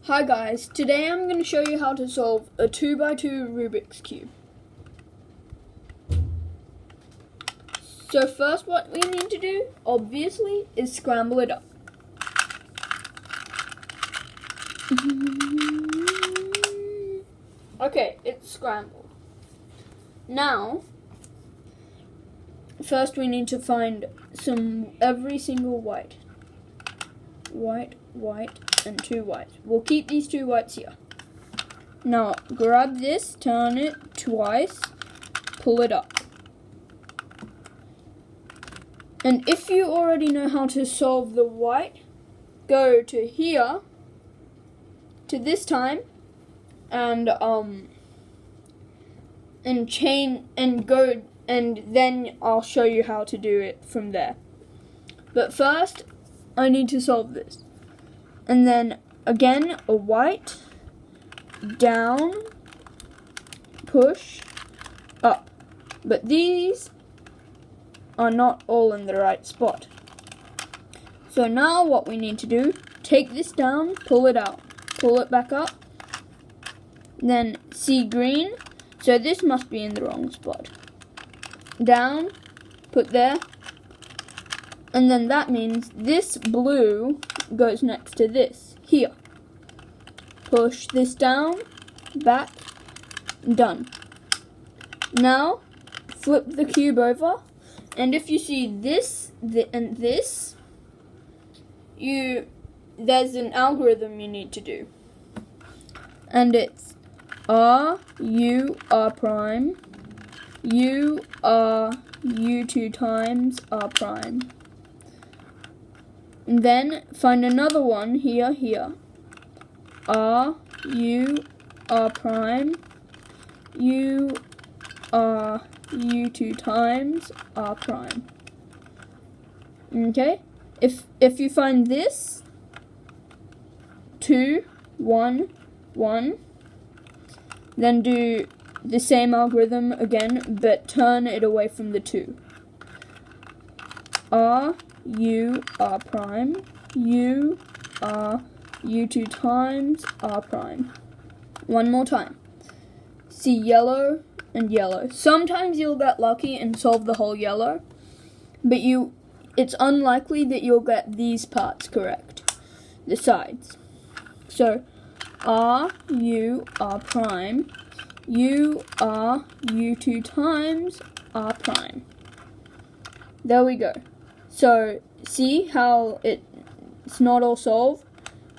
Hi guys, today I'm going to show you how to solve a 2x2 Rubik's Cube. So first what we need to do, obviously, is scramble it up. Okay, it's scrambled. Now, first we need to find every single white. White, and 2 whites. We'll keep these 2 whites here. Now, grab this, turn it twice, pull it up. And if you already know how to solve the white, go to here, to this time, and then I'll show you how to do it from there. But first, I need to solve this. And then again, a white, down, push, up. But these are not all in the right spot. So now what we need to do, take this down, pull it out, pull it back up, then see green, so this must be in the wrong spot. Down, put there, and then that means this blue goes next to this, here. Push this down, back, done. Now, flip the cube over, and if you see this, and this, there's an algorithm you need to do. And it's R, U, R prime, U, R, U2 times R prime. And then find another one here. R, U, R prime, U, R, U2 times R prime. Okay? If you find this, 2, 1, 1, then do the same algorithm again, but turn it away from the 2. R, U, R prime, U, R, U2 times R prime. One more time. See yellow and yellow. Sometimes you'll get lucky and solve the whole yellow, but it's unlikely that you'll get these parts correct, the sides. So R, U, R prime, U, R, U2 times R prime. There we go. So, see how it's not all solved,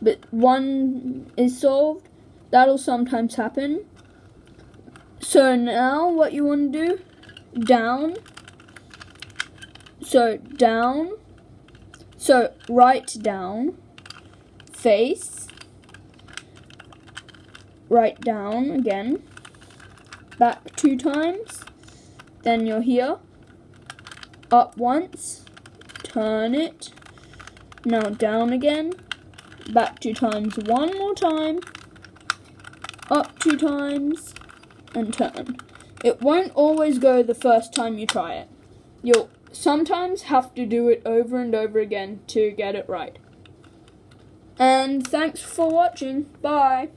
but one is solved? That'll sometimes happen. So now what you want to do, down, so right down, face, right down again, back 2 times, then you're here, up once, turn it, now down again, back 2 times, one more time, up 2 times, and turn. It won't always go the first time you try it. You'll sometimes have to do it over and over again to get it right. And thanks for watching. Bye.